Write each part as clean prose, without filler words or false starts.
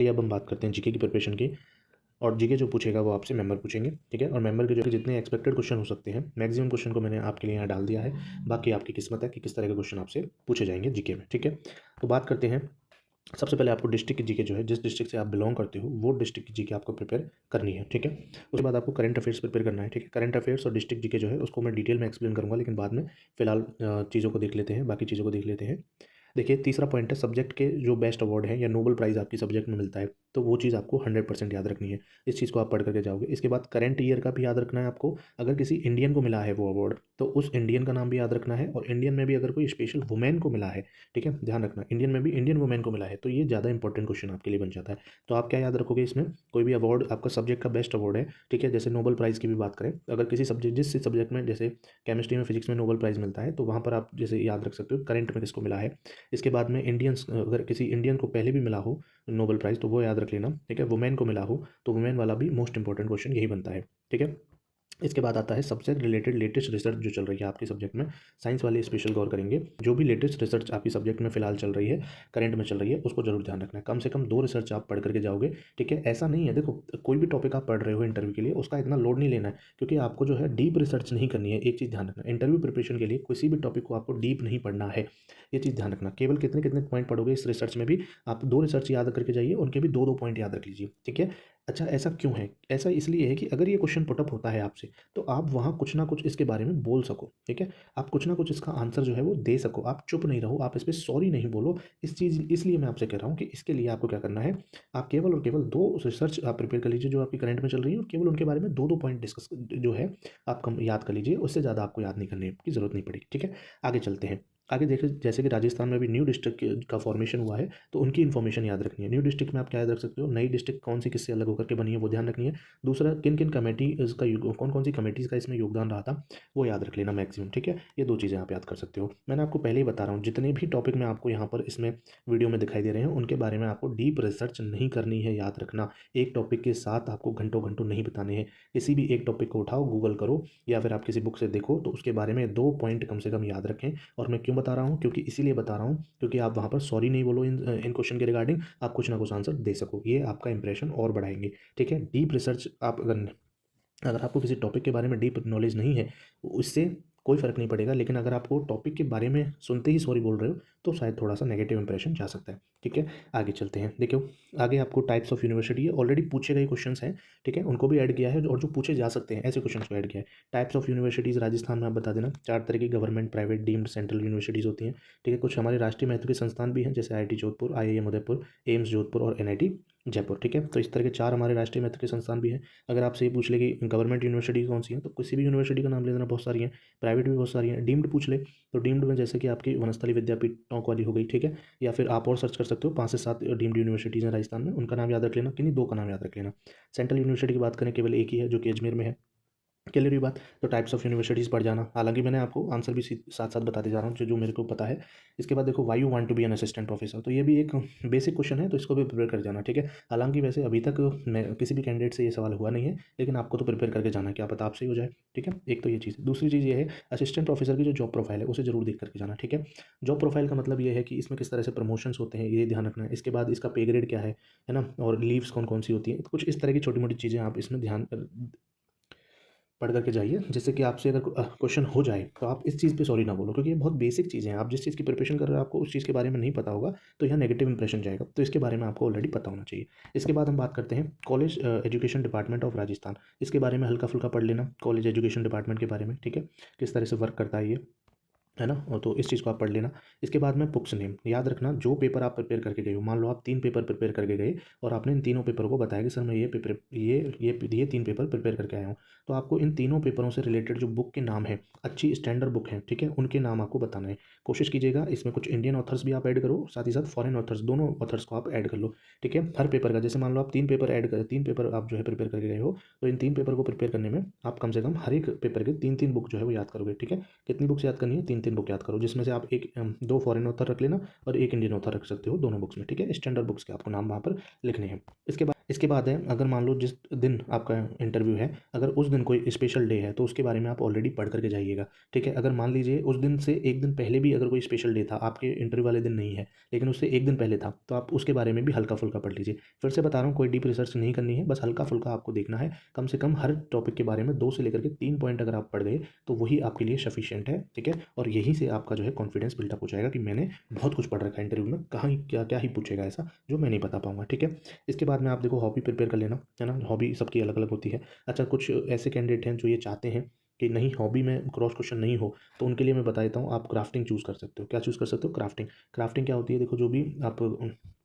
अब हम बात करते हैं जीके की प्रिपरेशन की। और जीके जो पूछेगा वो आपसे मेंबर पूछेंगे, ठीक है। और मेंबर के जो जितने एक्सपेक्टेड क्वेश्चन हो सकते हैं, मैक्सिमम क्वेश्चन को मैंने आपके लिए यहाँ डाल दिया है। बाकी आपकी किस्मत है कि किस तरह के क्वेश्चन आपसे पूछे जाएंगे जीके में, ठीक है। तो बात करते हैं, सबसे पहले आपको डिस्ट्रिक्ट की जीके जो है, जिस डिस्ट्रिक्ट से आप बिलोंग करते हो वो डिस्ट्रिक्ट की जीके आपको प्रिपेयर करनी है, ठीक है। उसके बाद आपको करंट अफेयर्स प्रिपेयर करना है, ठीक है। करंट अफेयर्स और डिस्ट्रिक्ट जीके जो है उसको मैं डिटेल में एक्सप्लेन करूँगा, लेकिन बाद में फिलहाल चीज़ों को देख लेते हैं, बाकी चीज़ों को देख लेते हैं। देखिए, तीसरा पॉइंट है सब्जेक्ट के जो बेस्ट अवार्ड है या नोबल प्राइज़ आपकी सब्जेक्ट में मिलता है, तो वो चीज़ आपको 100% याद रखनी है। इस चीज़ को आप पढ़ करके जाओगे। इसके बाद करंट ईयर का भी याद रखना है आपको। अगर किसी इंडियन को मिला है वो अवार्ड, तो उस इंडियन का नाम भी याद रखना है। और इंडियन में भी अगर कोई स्पेशल वुमेन को मिला है, ठीक है, ध्यान रखना, इंडियन में भी इंडियन वुमेन को मिला है, तो ये ज़्यादा इंपॉर्टेंट क्वेश्चन आपके लिए बन जाता है। तो आप क्या याद रखोगे इसमें, कोई भी अवार्ड आपका सब्जेक्ट का बेस्ट अवार्ड है, ठीक है। जैसे नोबल प्राइज़ की भी बात करें, अगर किसी सब्जेक्ट जिस सब्जेक्ट में, जैसे केमिस्ट्री में, फिजिक्स में नोबल प्राइज़ मिलता है, तो वहाँ पर आप जैसे याद रख सकते हो करंट में किसको मिला है। इसके बाद में इंडियंस, अगर किसी इंडियन को पहले भी मिला हो नोबेल प्राइज़, तो वो याद रख लेना, ठीक है। वुमेन को मिला हो तो वुमेन वाला भी मोस्ट इंपॉर्टेंट क्वेश्चन यही बनता है, ठीक है। इसके बाद आता है सब्जेक्ट रिलेटेड लेटेस्ट रिसर्च जो चल रही है आपके सब्जेक्ट में। साइंस वाले स्पेशल गौर करेंगे, जो भी लेटेस्ट रिसर्च आपकी सब्जेक्ट में फिलहाल चल रही है, करंट में चल रही है, उसको जरूर ध्यान रखना है। कम से कम 2 रिसर्च आप पढ़ करके जाओगे, ठीक है। ऐसा नहीं है, देखो, कोई भी टॉपिक आप पढ़ रहे हो इंटरव्यू के लिए, उसका इतना लोड नहीं लेना है, क्योंकि आपको जो है डीप रिसर्च नहीं करनी है। एक चीज़ ध्यान रखना, इंटरव्यू प्रिपरेशन के लिए किसी भी टॉपिक को आपको डीप नहीं पढ़ना है, ये चीज़ ध्यान रखना। केवल कितने कितने पॉइंट पढ़ोगे इस रिसर्च में भी, आप 2 रिसर्च याद करके जाइए, उनके भी 2-2 पॉइंट याद रख लीजिए, ठीक है। अच्छा, ऐसा क्यों है? ऐसा इसलिए है कि अगर ये क्वेश्चन पुट अप होता है आपसे, तो आप वहाँ कुछ ना कुछ इसके बारे में बोल सको, ठीक है। आप कुछ ना कुछ इसका आंसर जो है वो दे सको, आप चुप नहीं रहो, आप इस पे सॉरी नहीं बोलो। इस चीज़ इसलिए मैं आपसे कह रहा हूँ कि इसके लिए आपको क्या करना है, आप केवल और केवल 2 रिसर्च आप प्रिपेयर कर लीजिए जो आपकी करंट में चल रही है, और केवल उनके बारे में 2-2 पॉइंट डिस्कस जो है आप कम याद कर लीजिए, उससे ज़्यादा आपको याद नहीं करने की ज़रूरत नहीं पड़ेगी, ठीक है। आगे चलते हैं। आगे देखिए, जैसे कि राजस्थान में भी न्यू डिस्ट्रिक्ट का फॉर्मेशन हुआ है, तो उनकी इन्फॉर्मेशन याद रखनी है। न्यू डिस्ट्रिक्ट में आप क्या याद रख सकते हो, नई डिस्ट्रिक्ट कौन सी किससे अलग होकर के बनी है वो ध्यान रखनी है। दूसरा, किन किन कमेटी इसका कौन कौन सी कमेटीज़ का इसमें योगदान रहा था, वो याद रख लेना मैक्सिमम, ठीक है। ये 2 चीज़ें आप याद कर सकते हो। मैंने आपको पहले ही बता रहा हूँ, जितने भी टॉपिक मैं आपको यहाँ पर इसमें वीडियो में दिखाई दे रहे हैं, उनके बारे में आपको डीप रिसर्च नहीं करनी है, याद रखना। एक टॉपिक के साथ आपको घंटों घंटों नहीं बिताने हैं। किसी भी एक टॉपिक को उठाओ, गूगल करो, या फिर आप किसी बुक से देखो, तो उसके बारे में 2 पॉइंट कम से कम याद रखें। और मैं क्यों बता रहा हूँ, क्योंकि इसीलिए बता रहा हूँ क्योंकि आप वहाँ पर सॉरी नहीं बोलो इन क्वेश्चन के रिगार्डिंग, आप कुछ ना कुछ आंसर दे सको, ये आपका इंप्रेशन और बढ़ाएंगे, ठीक है। डीप रिसर्च आप अगर अगर आपको किसी टॉपिक के बारे में डीप नॉलेज नहीं है, उससे कोई फ़र्क नहीं पड़ेगा। लेकिन अगर आपको टॉपिक के बारे में सुनते ही सॉरी बोल रहे हो, तो शायद थोड़ा-सा नेगेटिव इंप्रेशन जा सकता है, ठीक है। आगे चलते हैं। देखो, आगे आपको टाइप्स ऑफ यूनिवर्सिटी है, ऑलरेडी पूछे गए क्वेश्चंस हैं, ठीक है, उनको भी ऐड किया है, और जो पूछे जा सकते हैं ऐसे क्वेश्चंस को ऐड किया है। टाइप्स ऑफ यूनिवर्सिटीज़ राजस्थान में आप बता देना, 4 तरह की government, private, deemed, central universities होती हैं, ठीक है। कुछ हमारे राष्ट्रीय महत्व के संस्थान भी हैं, जैसे IIT Jodhpur, IIM Udaipur, AIIMS Jodhpur और एनआईटी जयपुर, ठीक है। तो इस तरह के 4 हमारे राष्ट्रीय महत्व के संस्थान भी हैं। अगर आपसे ये पूछ ले कि गवर्नमेंट यूनिवर्सिटी कौन सी है, तो किसी भी यूनिवर्सिटी का नाम ले देना, बहुत सारी हैं। प्राइवेट भी बहुत सारी हैं। डीम्ड पूछ ले, तो डीम्ड में जैसे कि आपकी वनस्थली विद्यापीठ टोंक वाली हो गई, ठीक है। या फिर आप और सर्च कर सकते हो, 5 से 7 डीम्ड यूनिवर्सिटीज़ हैं राजस्थान में, उनका नाम याद रख लेना, किन्हीं 2 का नाम याद रख लेना। सेंट्रल यूनिवर्सिटी की बात करें, केवल एक ही है, जो कि अजमेर में है। क्लियर हुई बात। तो टाइप्स ऑफ यूनिवर्सिटीज़ पढ़ जाना, हालांकि मैंने आपको आंसर भी साथ साथ बताते जा रहा हूँ जो जो मेरे को पता है। इसके बाद देखो, why you want to be an assistant professor, तो ये भी एक बेसिक क्वेश्चन है, तो इसको भी प्रिपेयर कर जाना, ठीक है। हालांकि वैसे अभी तक मैं किसी भी कैंडिडेट से ये सवाल हुआ नहीं है, लेकिन आपको तो प्रिपेयर करके जाना है, क्या पता आपसे ही हो जाए, ठीक है। एक तो ये चीज़, दूसरी चीज़ ये है, असिस्टेंट प्रोफेसर की जो जॉब प्रोफाइल है उसे जरूर देख करके जाना, ठीक है। जॉब प्रोफाइल का मतलब ये है कि इसमें किस तरह से प्रमोशंस होते हैं, ये ध्यान रखना है। इसके बाद इसका पे ग्रेड क्या है ना, और लीव्स कौन कौन सी होती हैं, तो कुछ इस तरह की छोटी मोटी चीज़ें आप इसमें ध्यान पढ़ करके जाइए, जिससे कि आपसे अगर क्वेश्चन हो जाए तो आप इस चीज़ पे सॉरी ना बोलो, क्योंकि ये बहुत बेसिक चीज़ें हैं। आप जिस चीज़ की प्रिपरेशन कर रहे हो, आपको उस चीज़ के बारे में नहीं पता होगा, तो यहाँ नेगेटिव इंप्रेशन जाएगा, तो इसके बारे में आपको ऑलरेडी पता होना चाहिए। इसके बाद हम बात करते हैं college education department of Rajasthan. इसके बारे में हल्का फुल्का पढ़ लेना, कॉलेज एजुकेशन डिपार्टमेंट के बारे में, ठीक है, किस तरह से वर्क करता है ये, है ना। और तो इस चीज़ को आप पढ़ लेना। इसके बाद में बुक्स नेम याद रखना, जो पेपर आप प्रिपेयर करके गए हो, मान लो आप 3 पेपर प्रिपेयर करके गए, और आपने इन तीनों पेपर को बताया कि सर मैं ये 3 पेपर प्रिपेयर करके आया हूँ, तो आपको इन तीनों पेपरों से रिलेटेड जो बुक के नाम है, अच्छी स्टैंडर्ड बुक है, ठीक है, उनके नाम आपको बताना है। कोशिश कीजिएगा इसमें कुछ इंडियन ऑथर्स भी आप ऐड करो, साथ ही साथ फॉरेन ऑथर्स, दोनों ऑथर्स को आप ऐड कर लो, ठीक है। हर पेपर का, जैसे मान लो आप 3 पेपर आप जो है प्रिपेयर करके गए हो, तो इन 3 पेपर को प्रिपेयर करने में आप कम से कम हर एक पेपर के 3-3 बुक जो है वो याद करोगे, ठीक है। कितनी बुक्स याद करनी है, 3-3 बुक याद करो, जिसमें से आप 2 फॉरेन ऑथर रख लेना और 1 इंडियन ऑथर रख सकते हो दोनों बुक्स में, ठीक है। स्टैंडर्ड बुक्स के आपको नाम वहाँ पर लिखने हैं। इसके बाद इसके बाद है, अगर मान लो जिस दिन आपका इंटरव्यू है, अगर उस दिन कोई स्पेशल डे है तो उसके बारे में आप ऑलरेडी पढ़ करके जाइएगा, ठीक है। अगर मान लीजिए उस दिन से एक दिन पहले भी अगर कोई स्पेशल डे था, आपके इंटरव्यू वाले दिन नहीं है लेकिन उससे एक दिन पहले था, तो आप उसके बारे में भी हल्का फुल्का पढ़ लीजिए। फिर से बता रहा हूँ, कोई डीप रिसर्च नहीं करनी है, बस हल्का फुल्का आपको देखना है। कम से कम हर टॉपिक के बारे में 2 से लेकर के 3 पॉइंट अगर आप पढ़ गए तो वही आपके लिए सफिशिएंट है, ठीक है। और यहीं से आपका जो है कॉन्फिडेंस बिल्डअप हो जाएगा कि मैंने बहुत कुछ पढ़ रखा है, इंटरव्यू में कहाँ ही क्या क्या ही पूछेगा ऐसा जो मैं नहीं बता पाऊंगा, ठीक है। इसके बाद में आप देखो हॉबी प्रिपेयर कर लेना, है ना। हॉबी सबकी अलग अलग होती है। अच्छा, कुछ ऐसे कैंडिडेट हैं जो ये चाहते हैं कि नहीं हॉबी में क्रॉस क्वेश्चन नहीं हो, तो उनके लिए मैं बता देता हूँ, आप क्राफ्टिंग चूज़ कर सकते हो। क्या चूज़ कर सकते हो? क्राफ्टिंग। क्राफ्टिंग क्या होती है? देखो, जो भी आप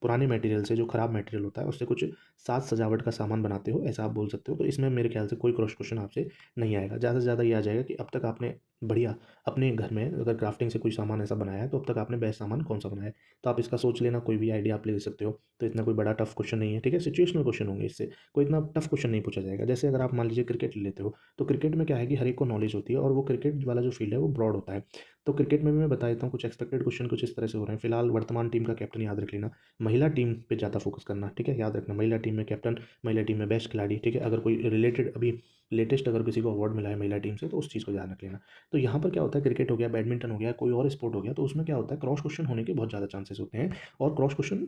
पुराने मटेरियल से, जो ख़राब मटेरियल होता है उससे कुछ साज सजावट का सामान बनाते हो, ऐसा आप बोल सकते हो। तो इसमें मेरे ख्याल से कोई क्रॉस क्वेश्चन आपसे नहीं आएगा। ज़्यादा से ज़्यादा ये आ जाएगा कि अब तक आपने बढ़िया अपने घर में अगर क्राफ्टिंग से कोई सामान ऐसा बनाया है तो अब तक आपने बेस्ट सामान कौन सा बनाया है। तो आप इसका सोच लेना, कोई भी आइडिया आप ले सकते हो। तो इतना कोई बड़ा टफ क्वेश्चन नहीं है, ठीक है। सिचुएशनल क्वेश्चन होंगे, इससे कोई इतना टफ क्वेश्चन नहीं पूछा जाएगा। जैसे अगर आप मान लीजिए क्रिकेट ले लेते हो, तो क्रिकेट में क्या है कि हर एक को नॉलेज होती है और वो क्रिकेट वाला जो फील्ड है वो ब्रॉड होता है। तो क्रिकेट में भी मैं बता देता हूँ, कुछ एक्सपेक्टेड क्वेश्चन कुछ इस तरह से हो रहे हैं। फिलहाल वर्तमान टीम का कैप्टन याद रख लेना, महिला टीम पे ज़्यादा फोकस करना, ठीक है। याद रखना, महिला टीम में कैप्टन, महिला टीम में बेस्ट खिलाड़ी, ठीक है। अगर कोई रिलेटेड अभी लेटेस्ट अगर किसी को अवार्ड मिला है महिला टीम से, तो उस चीज़ को ध्यान रख लेना। तो यहाँ पर क्या होता है, क्रिकेट हो गया, बैडमिंटन हो गया, कोई और स्पोर्ट हो गया, तो उसमें क्या होता है, क्रॉस क्वेश्चन होने के बहुत ज़्यादा चांसेस होते हैं। और क्रॉस क्वेश्चन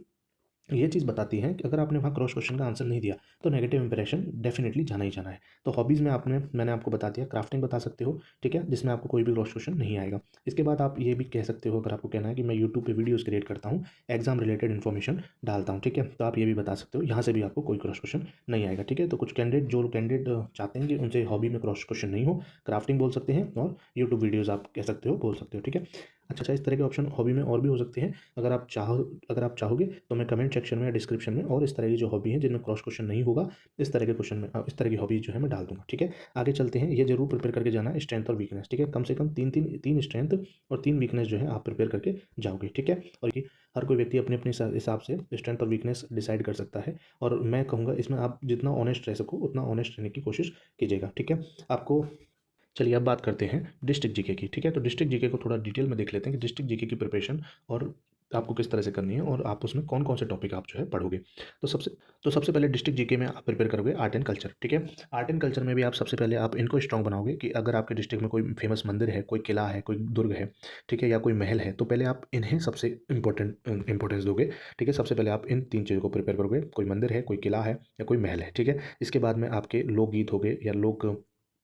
ये चीज़ बताती है कि अगर आपने वहाँ क्रॉस क्वेश्चन का आंसर नहीं दिया तो नेगेटिव इंप्रेशन डेफिनेटली जाना ही जाना है। तो हॉबीज़ में मैंने आपको बता दिया, क्राफ्टिंग बता सकते हो, ठीक है, जिसमें आपको कोई भी क्रॉस क्वेश्चन नहीं आएगा। इसके बाद आप ये भी कह सकते हो, अगर आपको कहना है कि मैं यूट्यूब पे वीडियोस क्रिएट करता हूँ, एग्जाम रिलेटेड इन्फॉर्मेशन डालता हूँ, ठीक है, तो आप ये भी बता सकते हो। यहाँ से भी आपको कोई क्रॉस क्वेश्चन नहीं आएगा, ठीक है। तो कुछ कैंडिडेट चाहते हैं कि उनसे हॉबी में क्रॉस क्वेश्चन नहीं हो, क्राफ्टिंग बोल सकते हैं और यूट्यूब वीडियोज़ आप कह सकते हो, बोल सकते हो, ठीक है। अच्छा, इस तरह के ऑप्शन हॉबी में और भी हो सकते हैं। अगर आप चाहोगे तो मैं कमेंट सेक्शन में या डिस्क्रिप्शन में और इस तरह की जो हॉबी है जिनमें क्रॉस क्वेश्चन नहीं होगा, इस तरह के क्वेश्चन में इस तरह की हॉबी जो है मैं डाल दूंगा, ठीक है। आगे चलते हैं, ये जरूर प्रिपेयर करके जाना है, स्ट्रेंथ और वीकनेस, ठीक है। कम से कम तीन स्ट्रेंथ और 3 वीकनेस जो है आप प्रिपेयर करके जाओगे, ठीक है। और कि हर कोई व्यक्ति अपने अपने हिसाब से स्ट्रेंथ और वीकनेस डिसाइड कर सकता है। और मैं कहूँगा इसमें आप जितना ऑनेस्ट रह सको उतना ऑनेस्ट रहने की कोशिश कीजिएगा, ठीक है। आपको चलिए अब बात करते हैं डिस्ट्रिक्ट जीके की, ठीक है। तो डिस्ट्रिक्ट जीके को थोड़ा डिटेल में देख लेते हैं कि डिस्ट्रिक्ट जीके की प्रिपरेशन और आपको किस तरह से करनी है और आप उसमें कौन कौन से टॉपिक आप जो है पढ़ोगे। तो सबसे पहले डिस्ट्रिक्ट जीके में आप प्रिपेयर करोगे आर्ट एंड कल्चर, ठीक है। आर्ट एंड कल्चर में भी आप सबसे पहले आप इनको स्ट्रॉन्ग बनाओगे कि अगर आपके डिस्ट्रिक्ट में कोई फेमस मंदिर है, कोई किला है, कोई दुर्ग है, ठीक है, या कोई महल है, तो पहले आप इन्हें सबसे इंपॉर्टेंस दोगे, ठीक है। सबसे पहले आप इन 3 चीज़ों को प्रिपेयर करोगे, कोई मंदिर है, कोई किला है या कोई महल है, ठीक है। इसके बाद में आपके लोकगीत हो गए या लोक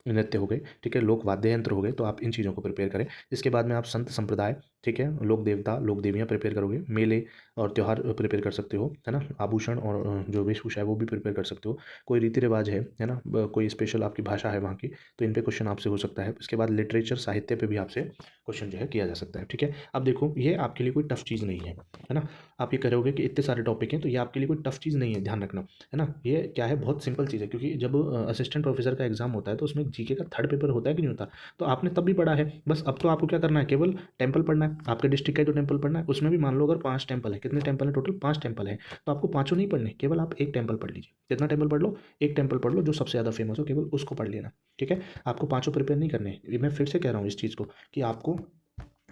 नृत्य हो गए, ठीक है, लोक वाद्य यंत्र हो गए, तो आप इन चीज़ों को प्रिपेयर करें। इसके बाद में आप संत संप्रदाय, ठीक है, लोक देवता लोक देवियाँ प्रिपेयर करोगे, मेले और त्यौहार प्रिपेयर कर सकते हो, है ना। आभूषण और जो वेशभूषा है वो भी प्रिपेयर कर सकते हो। कोई रीति रिवाज है ना, कोई स्पेशल आपकी भाषा है वहाँ की, तो इन पे क्वेश्चन आपसे हो सकता है। इसके बाद लिटरेचर साहित्य पे भी आपसे क्वेश्चन जो है किया जा सकता है, ठीक है। अब देखो, ये आपके लिए कोई टफ चीज़ नहीं है ना। आप ये करोगे कि इतने सारे टॉपिक हैं, तो ये आपके लिए कोई टफ चीज़ नहीं है, ध्यान रखना, है ना। ये क्या है, बहुत सिंपल चीज़ है, क्योंकि जब असिस्टेंट प्रोफेसर का एग्जाम होता है तो उसमें जीके का थर्ड पेपर होता है कि नहीं होता। तो आपने तब भी पढ़ा है, बस अब तो आपको क्या करना है, केवल टेम्पल पढ़ना है। आपके डिस्ट्रिक्ट का जो टेम्पल पढ़ना है, उसमें भी मान लो अगर 5 टेम्पल है, कितने टेम्पल है टोटल, 5 टेम्पल है, तो आपको पाँचों नहीं पढ़ने, केवल आप एक टेम्पल पढ़ लीजिए। कितना टेम्पल पढ़ लो, एक टेम्पल पढ़ लो, जो सबसे ज़्यादा फेमस हो केवल उसको पढ़ लेना, ठीक है। आपको पाँचों प्रिपेयर नहीं करने। ये मैं फिर से कह रहा हूँ इस चीज़ को कि आपको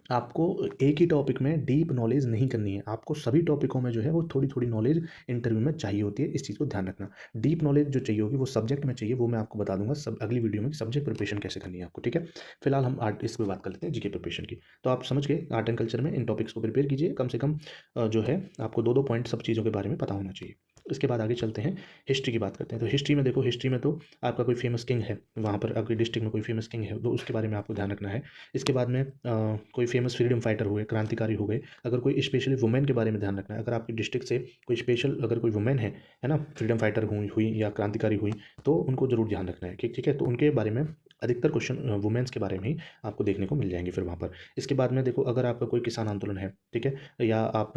आपको एक ही टॉपिक में डीप नॉलेज नहीं करनी है, आपको सभी टॉपिकों में जो है वो थोड़ी थोड़ी नॉलेज इंटरव्यू में चाहिए होती है, इस चीज़ को ध्यान रखना। डीप नॉलेज जो चाहिए होगी वो सब्जेक्ट में चाहिए, वो मैं आपको बता दूंगा सब अगली वीडियो में, सब्जेक्ट प्रिपरेशन कैसे करनी है आपको, ठीक है। फिलहाल हम आर्ट इस पर बात कर लेते हैं, जीके प्रिपरेशन की। तो आप समझ गए, आर्ट एंड कल्चर में इन टॉपिक्स को प्रिपेयर कीजिए, कम से कम जो है आपको 2-2 पॉइंट सब चीज़ों के बारे में पता होना चाहिए। इसके बाद आगे चलते हैं, हिस्ट्री की बात करते हैं। तो हिस्ट्री में देखो, हिस्ट्री में तो आपका कोई फेमस किंग है, वहाँ पर आपके डिस्ट्रिक्ट में कोई फेमस किंग है, तो उसके बारे में आपको ध्यान रखना है। इसके बाद में कोई फेमस फ्रीडम फाइटर हुए, क्रांतिकारी हो गए, अगर कोई स्पेशली वुमेन के बारे में ध्यान रखना है। अगर आपके डिस्ट्रिक्ट से कोई स्पेशल अगर कोई वुमेन है ना, फ्रीडम फाइटर हुई या क्रांतिकारी हुई, तो उनको जरूर ध्यान रखना है, ठीक है। तो उनके बारे में अधिकतर क्वेश्चन वुमेन्स के बारे में ही आपको देखने को मिल जाएंगे फिर वहाँ पर। इसके बाद में देखो, अगर आपका कोई किसान आंदोलन है, ठीक है, या आप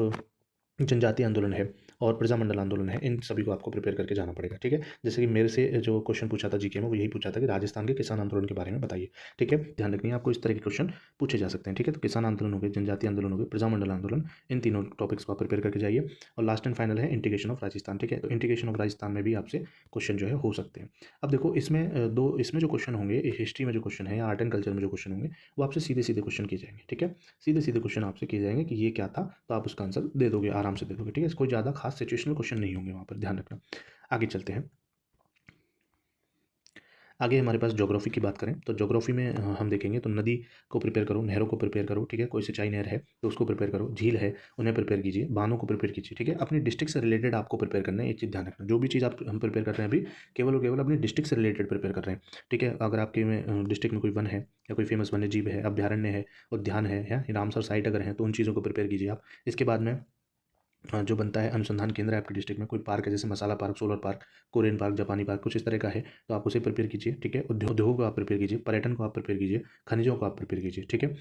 जनजातीय आंदोलन है और प्रजामंडल आंदोलन है, इन सभी को आपको प्रिपेयर करके जाना पड़ेगा, ठीक है। जैसे कि मेरे से जो क्वेश्चन पूछा था जीके में, वो यही पूछा था कि राजस्थान के किसान आंदोलन के बारे में बताइए, ठीक है। ध्यान रखनी है आपको, इस तरह के क्वेश्चन पूछे जा सकते हैं, ठीक है। तो किसान आंदोलन हो गए, जनजातीय आंदोलन हो गए, प्रजामंडल आंदोलन, इन तीनों टॉपिक्स को आप प्रिपेयर करके जाइए। और लास्ट एंड फाइनल है इंटीग्रेशन ऑफ राजस्थान, ठीक है। तो इंटीग्रेशन ऑफ राजस्थान में भी आपसे क्वेश्चन जो है हो सकते हैं। अब देखो, इसमें जो क्वेश्चन होंगे, हिस्ट्री में जो क्वेश्चन है या आर्ट एंड कल्चर में जो क्वेश्चन होंगे, वो आपसे सीधे सीधे क्वेश्चन किए जाएंगे, ठीक है। सीधे सीधे क्वेश्चन आपसे किए जाएंगे कि ये क्या था, तो आप उसका आंसर दे दोगे, आराम से दे दोगे, ठीक है। कोई ज़्यादा खास सिचुएशनल क्वेश्चन नहीं होंगे वहाँ पर, ध्यान रखना। आगे चलते हैं। आगे हमारे पास ज्योग्राफी की बात करें तो ज्योग्राफी में हम देखेंगे तो नदी को प्रिपेयर करो, नहरों को प्रिपेयर करो, ठीक है, कोई सिंचाई नहर है तो उसको प्रिपेयर करो, झील है उन्हें प्रिपेयर कीजिए, बांधों को प्रिपेयर कीजिए, ठीक है, अपनी डिस्ट्रिक्ट से रिलेटेड आपको प्रिपेयर करना है, एक चीज़ ध्यान रखना, जो भी चीज़ आप हम प्रिपेयर कर रहे हैं अभी केवल और केवल अपनी डिस्ट्रिक्ट से रिलेटेड प्रिपेयर कर रहे हैं, ठीक है। अगर आपके में डिस्ट्रिक्ट में कोई वन है या कोई फेमस वन्य जीव है, अभ्यारण्य है, उद्यान है या रामसर साइट अगर है तो उन चीज़ों को प्रिपेयर कीजिए आप। इसके बाद में जो बनता है अनुसंधान केंद्र है आपके डिस्ट्रिक्ट में, कोई पार्क है जैसे masala park, solar park, Korean park, जापानी पार्क, कुछ इस तरह का है तो आप उसे प्रिपेयर कीजिए, ठीक है। उद्योगों को आप प्रिपेयर कीजिए, पर्यटन को आप प्रिपेयर कीजिए, खनिजों को आप प्रिपेयर कीजिए, ठीक है।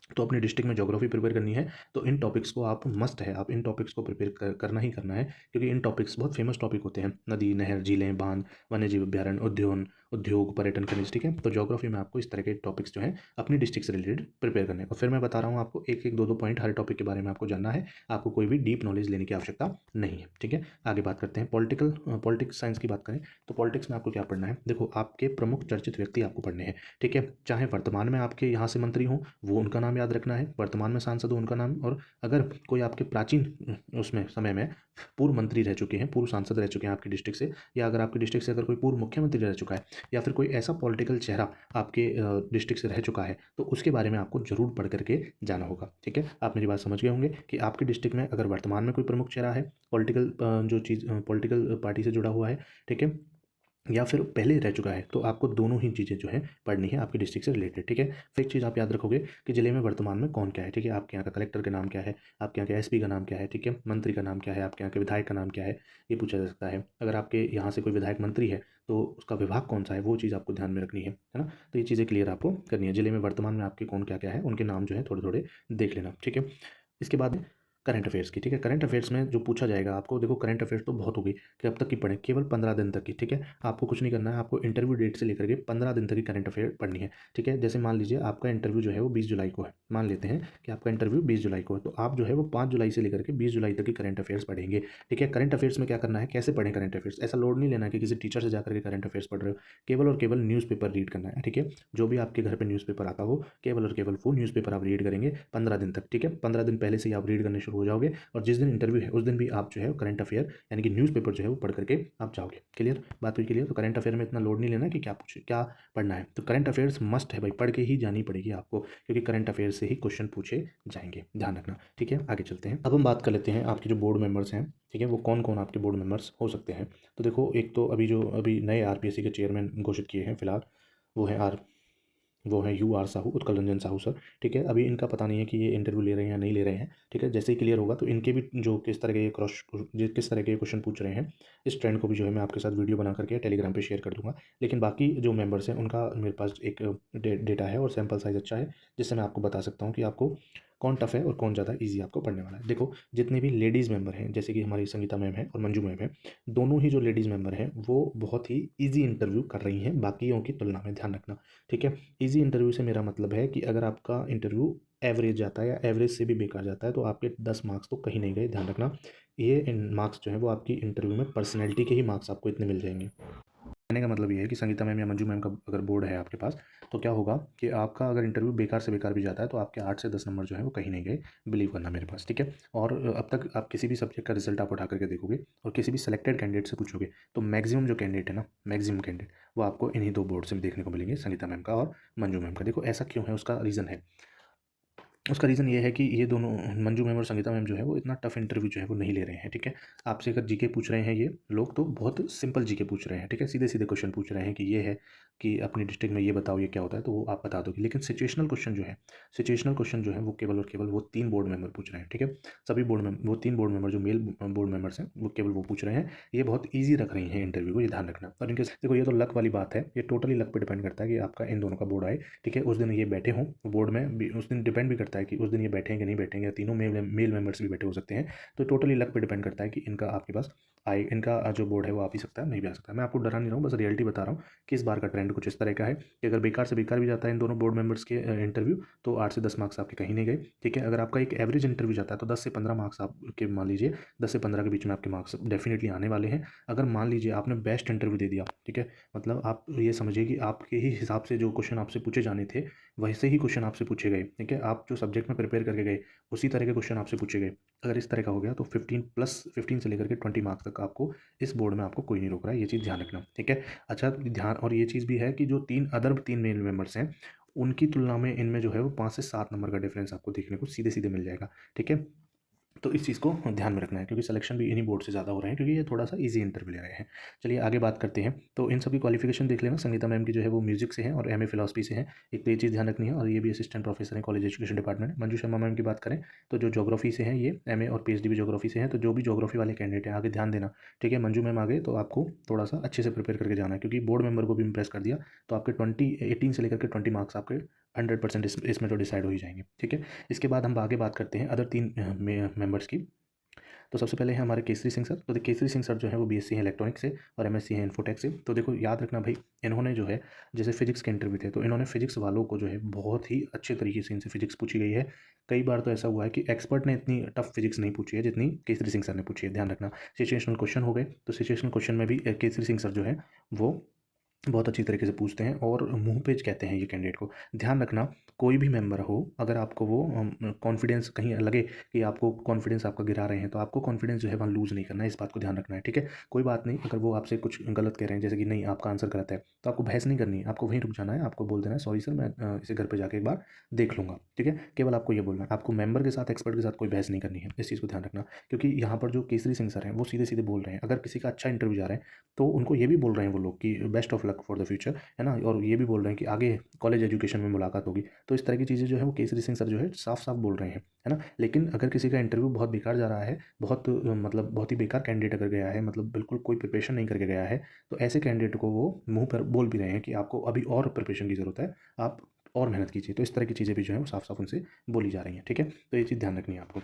तो अपनी डिस्ट्रिक्ट में ज्योग्राफी प्रिपेयर करनी है तो इन टॉपिक्स को आप मस्ट है, आप इन टॉपिक्स को प्रिपेयर करना ही करना है, क्योंकि इन टॉपिक्स बहुत फेमस टॉपिक होते हैं, नदी, नहर, झीलें, बांध, वन्यजीव अभ्यारण्य, उद्योग, पर्यटन, खनिज, ठीक है। तो ज्योग्राफी में आपको इस तरह के टॉपिक्स जो हैं अपनी डिस्ट्रिक्ट से रिलेटेड प्रिपेयर करने हैं। और फिर मैं बता रहा हूँ आपको एक एक दो दो पॉइंट हर टॉपिक के बारे में आपको जानना है, आपको कोई भी डीप नॉलेज लेने की आवश्यकता नहीं है, ठीक है। आगे बात करते हैं पॉलिटिक्स साइंस की बात करें तो पॉलिटिक्स में आपको क्या पढ़ना है, देखो आपके प्रमुख चर्चित व्यक्ति आपको पढ़ने हैं, ठीक है, चाहे वर्तमान में आपके यहाँ से मंत्री हों वो उनका नाम याद रखना है, वर्तमान में सांसद हो उनका नाम, और अगर कोई आपके प्राचीन उसमें समय में पूर्व मंत्री रह चुके हैं, पूर्व सांसद रह चुके हैं आपकी डिस्ट्रिक्ट से, या अगर आपकी डिस्ट्रिक्ट से अगर कोई पूर्व मुख्यमंत्री रह चुका है या फिर कोई ऐसा पॉलिटिकल चेहरा आपके डिस्ट्रिक्ट से रह चुका है तो उसके बारे में आपको जरूर पढ़ करके जाना होगा, ठीक है। आप मेरी बात समझ गए होंगे कि आपके डिस्ट्रिक्ट में अगर वर्तमान में कोई प्रमुख चेहरा है, पॉलिटिकल पार्टी से जुड़ा हुआ है, ठीक है, या फिर पहले रह चुका है तो आपको दोनों ही चीज़ें जो है पढ़नी है आपकी डिस्ट्रिक्ट से रिलेटेड, ठीक है। फिर एक चीज़ आप याद रखोगे कि जिले में वर्तमान में कौन क्या है, ठीक है, आपके यहाँ का कलेक्टर का नाम क्या है, आपके यहाँ के एसपी का नाम क्या है, ठीक है, मंत्री का नाम क्या है, आपके यहाँ के विधायक का नाम क्या है, ये पूछा जा सकता है। अगर आपके यहाँ से कोई विधायक मंत्री है तो उसका विभाग कौन सा है वो चीज़ आपको ध्यान में रखनी है ना। तो ये चीज़ें क्लियर आपको करनी है, जिले में वर्तमान में आपके कौन क्या क्या है उनके नाम जो है थोड़े थोड़े देख लेना, ठीक है। इसके बाद करंट अफेयर्स की, ठीक है, करंट अफेयर्स में जो पूछा जाएगा आपको, देखो करंट अफेयर्स तो बहुत हो गई कि अब तक की पढ़ें, केवल 15 दिन तक की, ठीक है। आपको कुछ नहीं करना है, आपको इंटरव्यू डेट से लेकर के 15 दिन तक की करंट अफेयर पढ़नी है, ठीक है। जैसे मान लीजिए आपका इंटरव्यू जो है वो 20 जुलाई को है, मान लेते हैं कि आपका इंटरव्यू 20 जुलाई को है, तो आप जो है वो 5 जुलाई से लेकर के 20 जुलाई तक की करंट अफेयर्स पढ़ेंगे, ठीक है। करंट अफेयर्स में क्या करना है, कैसे पढ़ें करंट अफेयर्स, ऐसा लोड नहीं लेना है कि किसी टीचर से जाकर के करंट अफेयर्स पढ़ रहे हो, केवल और केवल न्यूज़पेपर रीड करना है, ठीक है। जो भी आपके घर पर न्यूज़पेपर आता हो केवल और केवल वो न्यूज़पेपर आप रीड करेंगे 15 दिन तक, ठीक है। 15 दिन पहले से ही आप रीड करने शुरू हो जाओगे और जिस दिन इंटरव्यू है उस दिन भी आप जो है करंट अफेयर यानी कि न्यूज़पेपर जो है वो पढ़ करके आप जाओगे, क्लियर, बात हुई क्लियर। तो करंट अफेयर में इतना लोड नहीं लेना कि क्या पढ़ना है, तो करंट अफेयर्स मस्ट है भाई, पढ़ के ही जानी पड़ेगी आपको, क्योंकि करंट अफेयर से ही क्वेश्चन पूछे जाएंगे, ध्यान रखना, ठीक है। आगे चलते हैं, अब हम बात कर लेते हैं आपके जो बोर्ड मेंबर्स हैं, ठीक है, वो कौन कौन आपके बोर्ड मेंबर्स हो सकते हैं। तो देखो एक तो अभी नए आरपीएससी के चेयरमैन घोषित किए हैं फिलहाल, वो है U R Sahu, Utkal Ranjan Sahu sir, ठीक है। अभी इनका पता नहीं है कि ये इंटरव्यू ले रहे हैं या नहीं ले रहे हैं, ठीक है। जैसे ही क्लियर होगा तो इनके भी जो किस तरह के क्वेश्चन पूछ रहे हैं इस ट्रेंड को भी जो है मैं आपके साथ वीडियो बना करके टेलीग्राम पे शेयर कर दूंगा। लेकिन बाकी जो मेंबर्स हैं उनका मेरे पास एक डेटा है और सैम्पल साइज़ अच्छा है, जिससे मैं आपको बता सकता हूँ कि आपको कौन टफ है और कौन ज़्यादा ईजी आपको पढ़ने वाला है। देखो जितने भी लेडीज़ मेंबर हैं जैसे कि हमारी संगीता मैम है और मंजू मैम है, दोनों ही जो लेडीज़ मेंबर हैं वो बहुत ही ईजी इंटरव्यू कर रही हैं बाकियों की तुलना में, ध्यान रखना, ठीक है। ईजी इंटरव्यू से मेरा मतलब है कि अगर आपका इंटरव्यू एवरेज जाता है या एवरेज से भी बेकार जाता है तो आपके 10 मार्क्स तो कहीं नहीं गए, ध्यान रखना। ये मार्क्स जो है वो आपकी इंटरव्यू में पर्सनैलिटी के ही मार्क्स आपको इतने मिल जाएंगे। कहने का मतलब ये है कि संगीता मैम या मंजू मैम का अगर बोर्ड है आपके पास तो क्या होगा कि आपका अगर इंटरव्यू बेकार से बेकार भी जाता है तो आपके 8 से 10 नंबर जो है वो कहीं नहीं गए, बिलीव करना मेरे पास, ठीक है। और अब तक आप किसी भी सब्जेक्ट का रिजल्ट आप उठा करके देखोगे और किसी भी सेलेक्टेड कैंडिडेट से पूछोगे तो मैक्सिमम जो कैंडिडेट है ना, मैक्सिमम कैंडिडेट वो आपको इन्हीं दो बोर्ड से देखने को मिलेंगे, संगीता मैम का और मंजू मैम का। देखो ऐसा क्यों है, उसका रीज़न है, उसका रीज़न ये है कि ये दोनों मंजू मैम और संगीता मैम जो है वो इतना टफ इंटरव्यू जो है वो नहीं ले रहे हैं, ठीक है। आपसे अगर जीके पूछ रहे हैं ये लोग तो बहुत सिंपल जीके पूछ रहे हैं, ठीक है, सीधे सीधे क्वेश्चन पूछ रहे हैं कि ये है कि अपनी डिस्ट्रिक्ट में ये बताओ ये क्या होता है, तो वो आप बता दोगे। लेकिन सिचुएशनल क्वेश्चन जो है वो केवल और केवल वो 3 बोर्ड मेंबर पूछ रहे हैं, ठीक है। सभी वो 3 बोर्ड मेंबर जो मेल बोर्ड मेंबर्स हैं वो केवल वो पूछ रहे हैं, ये बहुत ईजी रख रही हैं इंटरव्यू को, ये ध्यान रखना। और इनके देखो ये तो लक वाली बात है, ये टोटली लक पे डिपेंड करता है कि आपका इन दोनों का बोर्ड आए, ठीक है, उस दिन ये बैठे हों बोर्ड में भी, उस दिन डिपेंड भी करता है कि उस दिन ये बैठे कि नहीं बैठेंगे, तीनों मेल मेंबर्स भी बैठे हो सकते हैं। तो टोटली लक पे डिपेंड करता है कि इनका आपके पास आए, इनका जो बोर्ड है वो आ भी सकता है नहीं भी आ सकता। मैं आपको डरा नहीं रहा हूँ, बस रियलिटी बता रहा हूँ कि इस बार का ट्रेंड कुछ इस तरह का है कि अगर बेकार से बेकार भी जाता है इन दोनों बोर्ड मेंबर्स के इंटरव्यू तो 8 से 10 मार्क्स आपके कहीं नहीं गए, ठीक है। अगर आपका एक एवरेज इंटरव्यू जाता है तो 10 से 15 मार्क्स आपके मान लीजिए 10 से 15 के बीच में आपके मार्क्स डेफिनेटली आने वाले हैं। अगर मान लीजिए आपने बेस्ट इंटरव्यू दे दिया, ठीक है, मतलब आप ये समझिए कि आपके ही हिसाब से जो क्वेश्चन आपसे पूछे जाने थे वैसे ही क्वेश्चन आपसे पूछे गए, ठीक है। आप जो सब्जेक्ट में प्रिपेयर करके गए उसी तरह के क्वेश्चन आपसे पूछे गए, अगर इस तरह का हो गया तो 15 से लेकर के 20 मार्क्स तक आपको इस बोर्ड में आपको कोई नहीं रोक रहा है, ये चीज़ ध्यान रखना, ठीक है। अच्छा ध्यान, और ये चीज़ भी है कि जो 3 मेल मेंबर्स हैं उनकी तुलना में इनमें जो है वो 5 से 7 नंबर का डिफरेंस आपको देखने को सीधे सीधे मिल जाएगा, ठीक है। तो इस चीज़ को ध्यान में रखना है क्योंकि सिलेक्शन भी इन्हीं बोर्ड से ज़्यादा हो रहे हैं क्योंकि ये थोड़ा सा इजी इंटरव्यू ले रहे हैं। चलिए आगे बात करते हैं। तो इन सबकी क्वालिफिकेशन देख लेना। संगीता मैम की जो है वो म्यूजिक से है और एमए फिलॉसफी से है, एक तो ये चीज़ ध्यान रखनी है, और ये भी असिस्टेंट प्रोफेसर हैं कॉलेज एजुकेशन डिपार्टमेंट में। मंजू शर्मा मैम की बात करें तो जो ज्योग्राफी से हैं ये एमए और पीएचडी भी ज्योग्राफी से हैं, तो जो भी ज्योग्राफी वाले कैंडिडेट हैं आगे ध्यान देना, ठीक है। मंजू मैम आगे तो आपको थोड़ा सा अच्छे से प्रिपेयर करके जाना है क्योंकि बोर्ड मेंबर को भी इंप्रेस कर दिया तो आपके 18 से लेकर के 20 मार्क्स आपके 100% इसमें तो डिसाइड हो ही जाएंगे, ठीक है। इसके बाद हम आगे बात करते हैं अदर 3 मेंबर्स की। तो सबसे पहले है हमारे केसरी सिंह सर। तो केसरी सिंह सर जो है वो बीएससी हैं इलेक्ट्रॉनिक्स से और एमएससी हैं इन्फोटेक से। तो देखो याद रखना भाई, इन्होंने जो है जैसे फिजिक्स के इंटरव्यू थे तो इन्होंने फिजिक्स वालों को जो है बहुत ही अच्छे तरीके से इनसे फिजिक्स पूछी गई है। कई बार तो ऐसा हुआ है कि एक्सपर्ट ने इतनी टफ फिजिक्स नहीं पूछी है जितनी केसरी सिंह सर ने पूछी है, ध्यान रखना। सिचुएशनल क्वेश्चन हो गए तो सिचुएशनल क्वेश्चन में भी केसरी सिंह सर जो है वो बहुत अच्छी तरीके से पूछते हैं और मुँह पेज कहते हैं ये कैंडिडेट को। ध्यान रखना, कोई भी मेंबर हो अगर आपको वो कॉन्फिडेंस कहीं लगे कि आपको कॉन्फिडेंस आपका गिरा रहे हैं तो आपको कॉन्फिडेंस जो है वहाँ लूज़ नहीं करना है, इस बात को ध्यान रखना है, ठीक है। कोई बात नहीं, अगर वो आपसे कुछ गलत कह रहे हैं जैसे कि नहीं आपका आंसर गलत है तो आपको बहस नहीं करनी है, आपको वहीं रुक जाना है, आपको बोल देना है सॉरी सर मैं इसे घर पर जाके एक बार देख लूँगा, ठीक है। केवल आपको ये बोलना है, आपको मेंबर के साथ एक्सपर्ट के साथ कोई बहस नहीं करनी है, इस चीज़ को ध्यान रखना। क्योंकि यहाँ पर जो केसरी सिंह सर हैं वो सीधे सीधे बोल रहे हैं, अगर किसी का अच्छा इंटरव्यू जा रहा है तो उनको ये भी बोल रहे हैं वो लोग कि best of luck for the future, है ना, और ये भी बोल रहे हैं कि आगे कॉलेज एजुकेशन में मुलाकात होगी। तो इस तरह की चीज़ें जो है वो केसरी सिंह सर जो है साफ साफ बोल रहे हैं, है ना। लेकिन अगर किसी का इंटरव्यू बहुत बेकार जा रहा है, बहुत मतलब बहुत ही बेकार कैंडिडेट अगर गया है, मतलब बिल्कुल कोई प्रिपरेशन नहीं करके गया है, तो ऐसे कैंडिडेट को वो मुंह पर बोल भी रहे हैं कि आपको अभी और प्रिपरेशन की ज़रूरत है, आप और मेहनत कीजिए। तो इस तरह की चीज़ें भी जो है वो साफ साफ उनसे बोली जा रही हैं, ठीक है। तो ये चीज़ ध्यान रखनी है आपको।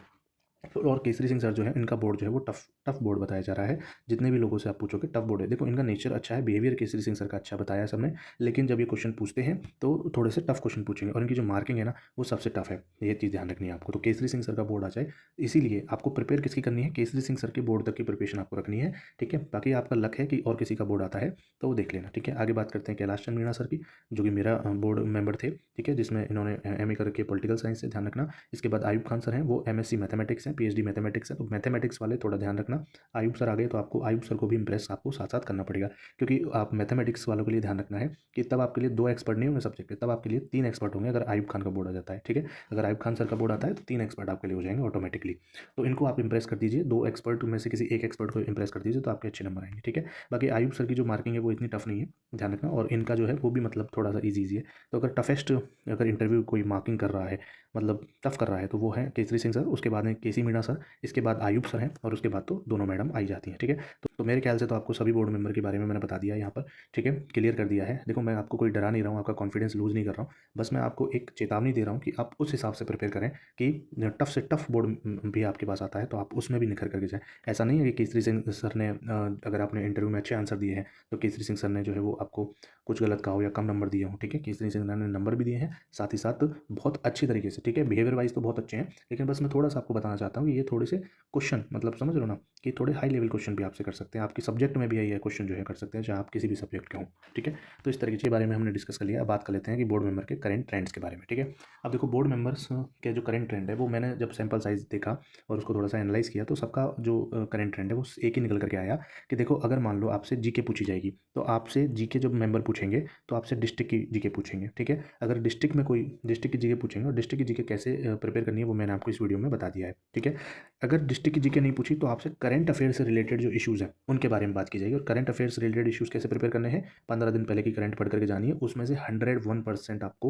तो और केसरी सिंह सर जो है इनका बोर्ड जो है वो टफ बोर्ड बताया जा रहा है। जितने भी लोगों से आप पूछोगे टफ बोर्ड है। देखो इनका नेचर अच्छा है, बिहेवियर केसरी सिंह सर का अच्छा बताया सबने, लेकिन जब ये क्वेश्चन पूछते हैं तो थोड़े से टफ क्वेश्चन पूछेंगे और इनकी जो मार्किंग है ना वो सबसे टफ है, ये चीज़ ध्यान रखनी है आपको। तो केसरी सिंह सर का बोर्ड आ जाए, इसीलिए आपको प्रिपेयर किसकी करनी है, केसरी सिंह सर के बोर्ड तक की प्रिपरेशन आपको रखनी है, ठीक है। बाकी आपका लक है कि और किसी का बोर्ड आता है तो वो देख लेना, ठीक है। आगे बात करते हैं कैलाश चंद मीणा सर की, जो कि मेरा बोर्ड मेंबर थे, ठीक है, जिसमें इन्होंने एमए करके पॉलिटिकल साइंस से, ध्यान रखना। इसके बाद आयुब खान सर हैं, वो एमएससी मैथमेटिक्स हैं, पीएचडी मैथमेटिक्स है, तो मैथमेटिक्स वाले थोड़ा ध्यान रखना। आयुब सर आ गए तो आपको आयुब सर को भी इंप्रेस आपको साथ साथ करना पड़ेगा, क्योंकि आप मैथमेटिक्स वालों के लिए ध्यान रखना है कि तब आपके लिए 2 एक्सपर्ट नहीं होंगे सब्जेक्ट के, तब आपके लिए 3 एक्सपर्ट होंगे अगर आयुब खान का बोर्ड आ जाता है, ठीक है। अगर आयुब खान सर का बोर्ड आता है तो 3 एक्सपर्ट आपके लिए हो जाएंगे ऑटोमेटिकली। तो इनको आप इंप्रेस कर दीजिए, 2 एक्सपर्ट में से किसी एक एक्सपर्ट को इंप्रेस कर दीजिए तो आपके अच्छे नंबर आएंगे, ठीक है। बाकी आयुब सर की जो मार्किंग है वो इतनी टफ नहीं है, ध्यान रखना, और इनका जो है वो भी मतलब थोड़ा सा ईजी है। तो अगर टफेस्ट अगर इंटरव्यू कोई मार्किंग कर रहा है, मतलब टफ कर रहा है, तो वो है केसरी सिंह सर, उसके बाद में केसी मीणा सर, इसके बाद आयुब सर हैं, और उसके बाद तो दोनों मैडम आई जाती हैं, ठीक है। तो मेरे ख्याल से तो आपको सभी बोर्ड मेंबर के बारे में मैंने बता दिया यहाँ पर, ठीक है, क्लियर कर दिया है। देखो मैं आपको कोई डरा नहीं रहा हूँ, आपका कॉन्फिडेंस लूज़ नहीं कर रहा हूँ, बस मैं आपको एक चेतावनी दे रहा हूँ कि आप उस हिसाब से प्रिपेयर करें कि टफ से टफ बोर्ड भी आपके पास आता है तो आप उसमें भी निखर करके जाएँ। ऐसा नहीं है कि केसरी सिंह सर ने अगर आपने इंटरव्यू में अच्छे आंसर दिए हैं तो केसरी सिंह सर ने जो है वो आपको कुछ गलत कहा हो या कम नंबर दिए हों, ठीक है। केसरी सिंह सर ने नंबर भी दिए हैं, साथ ही साथ बहुत अच्छी तरीके से, ठीक है। बिहेवियर वाइज तो बहुत अच्छे हैं, लेकिन बस मैं थोड़ा सा आपको बताना चाहता हूँ कि ये थोड़े से क्वेश्चन, मतलब समझ रहे हो ना, कि थोड़े हाई लेवल क्वेश्चन भी आपसे कर सकते हैं, आपके सब्जेक्ट में भी ये क्वेश्चन जो है कर सकते हैं, चाहे आप किसी भी सब्जेक्ट के हों, ठीक है। तो इस तरीके के बारे में हमने डिस्कस कर लिया। अब बात कर लेते हैं कि बोर्ड मेंबर के करंट ट्रेंड्स के बारे में, ठीक है। अब देखो बोर्ड मेंबर्स के जो करंट ट्रेंड है वो मैंने जब सैंपल साइज देखा और उसको थोड़ा सा एनालाइज किया तो सबका जो करंट ट्रेंड है वो एक ही निकल करके आया कि देखो अगर मान लो आपसे जीके पूछी जाएगी तो आपसे जीके जब मेंबर पूछेंगे तो आपसे डिस्ट्रिक्ट की जीके पूछेंगे, ठीक है। अगर डिस्ट्रिक्ट में कोई डिस्ट्रिक्ट की जीके पूछेंगे और डिस्ट्रिक्ट की जीके कैसे प्रिपेयर करनी है वो मैंने आपको इस वीडियो में बता दिया है, ठीक है। अगर डिस्ट्रिक्ट की जीके नहीं पूछी तो आपसे करंट अफेयर से रिलेटेड जो इश्यूज़ हैं उनके बारे में बात की जाएगी, और करंट अफेयर से रिलेटेड इश्यूज़ कैसे प्रिपेयर करने हैं, 15 दिन पहले की करंट पढ़ करके जानी है, उसमें से 101% आपको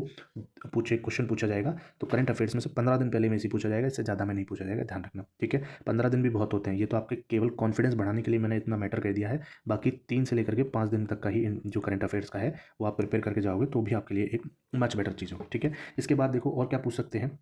क्वेश्चन पूछा जाएगा। तो करंट अफेयर्स में से 15 दिन पहले में से पूछा जाएगा, इससे ज़्यादा में नहीं पूछा जाएगा, ध्यान रखना, ठीक है। 15 दिन भी बहुत होते हैं, ये तो आपके केवल कॉन्फिडेंस बढ़ाने के लिए मैंने इतना मैटर कर दिया है। बाकी 3 से लेकर के 5 दिन तक का ही जो करंट अफेयर्स का है वो आप प्रिपेयर करके जाओगे तो भी आपके लिए एक मच बेटर चीज़ होगी, ठीक है। इसके बाद देखो और क्या पूछ सकते हैं,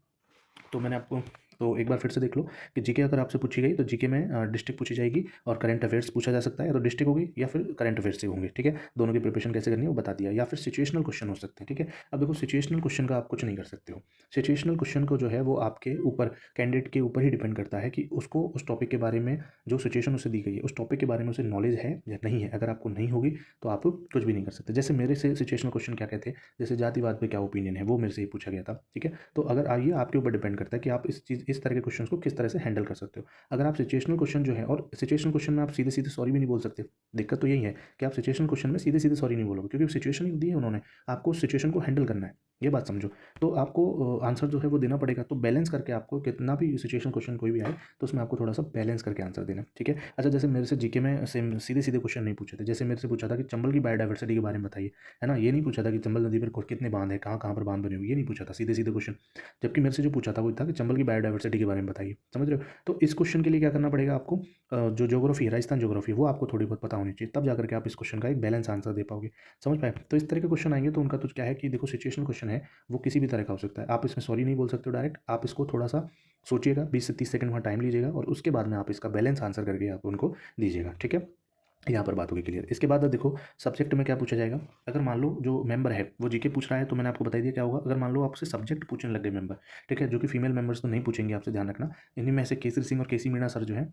तो मैंने आपको तो एक बार फिर से देख लो कि जीके अगर आपसे पूछी गई तो जीके में डिस्ट्रिक्ट पूछी जाएगी और करंट अफेयर्स पूछा जा सकता है, या तो डिस्ट्रिक्ट होगी या फिर करंट अफेयर्स से होंगे, ठीक है। दोनों की प्रिपरेशन कैसे करनी है वो बता दिया, या फिर सिचुएशनल क्वेश्चन हो सकते हैं, ठीक है। अब देखो सिचुएशनल क्वेश्चन का आप कुछ नहीं कर सकते हो। सिचुएशनल क्वेश्चन को जो है वो आपके ऊपर, कैंडिडेट के ऊपर ही डिपेंड करता है कि उसको उस टॉपिक के बारे में, जो सिचुएशन उसे दी गई है उस टॉपिक के बारे में उसे नॉलेज है या नहीं है। अगर आपको नहीं होगी तो आप कुछ भी नहीं कर सकते। जैसे मेरे से सिचुएशनल क्वेश्चन क्या कहते हैं, जैसे जातिवाद पे क्या ओपिनियन है, वो मेरे से ही पूछा गया था, ठीक है। तो अगर आइए आपके ऊपर डिपेंड करता है कि आप इस तरह के क्वेश्चन को किस तरह से हैंडल कर सकते हो। अगर आप सिचुएशनल क्वेश्चन जो है, और सिचुएशनल क्वेश्चन में आप सीधे सीधे सॉरी भी नहीं बोल सकते। दिक्कत तो यही है कि आप सिचुएशनल क्वेश्चन में सीधे सीधे सॉरी नहीं बोलोगे, क्योंकि सिचुएशन ही दी है उन्होंने, आपको उस सिचुएशन को हैंडल करना है, ये बात समझो। तो आपको आंसर जो है वो देना पड़ेगा। तो बैलेंस करके आपको, कितना भी सिचुएशन क्वेश्चन कोई भी आए तो उसमें आपको थोड़ा सा बैलेंस करके आंसर देना है, ठीक है। अच्छा, जैसे मेरे से जीके में सेम सीधे सीधे क्वेश्चन नहीं पूछे थे। जैसे मेरे से पूछा था कि चंबल की बायोडाइवर्सिटी के बारे में बताइए, है ना। ये नहीं पूछा था कि चंबल नदी पर कितने बांध है, कहाँ कहाँ पर बांध बने हुए, ये नहीं पूछा था, सीधे सीधे क्वेश्चन। जबकि मेरे से जो पूछा था वो था कि चंबल की बायोडाइवर्सिटी के बारे में बताइए, समझ रहे हो। तो इस क्वेश्चन के लिए क्या करना पड़ेगा आपको, जो ज्योग्राफी है, राजस्थान ज्योग्राफी, वो आपको थोड़ी बहुत पता होनी चाहिए, तब जाकर के आप इस क्वेश्चन का एक बैलेंस आंसर दे पाओगे, समझ पाए। तो इस तरह के क्वेश्चन आएंगे तो उनका तो क्या है कि देखो सिचुएशन क्वेश्चन है वो किसी भी तरह का हो सकता है। आप इसमें सॉरी नहीं बोल सकते हो डायरेक्ट, आप इसको थोड़ा सा सोचिएगा, 20 से 30 सेकंड वहाँ टाइम लीजिएगा और उसके बाद में आप इसका बैलेंस आंसर करके आप उनको दीजिएगा, ठीक है। यहाँ पर बात होगी क्लियर। इसके बाद देखो सब्जेक्ट में क्या पूछा जाएगा। अगर मान लो जो मेंबर है वो जीके पूछ रहा है तो मैंने आपको बता दिया क्या होगा। अगर मान लो आपसे सब्जेक्ट पूछने लग गए मेंबर, ठीक है, जो कि फीमेल मेंबर्स तो नहीं पूछेंगे आपसे, ध्यान रखना। इन्हीं में से केसरी सिंह और केसी मीणा सर जो है,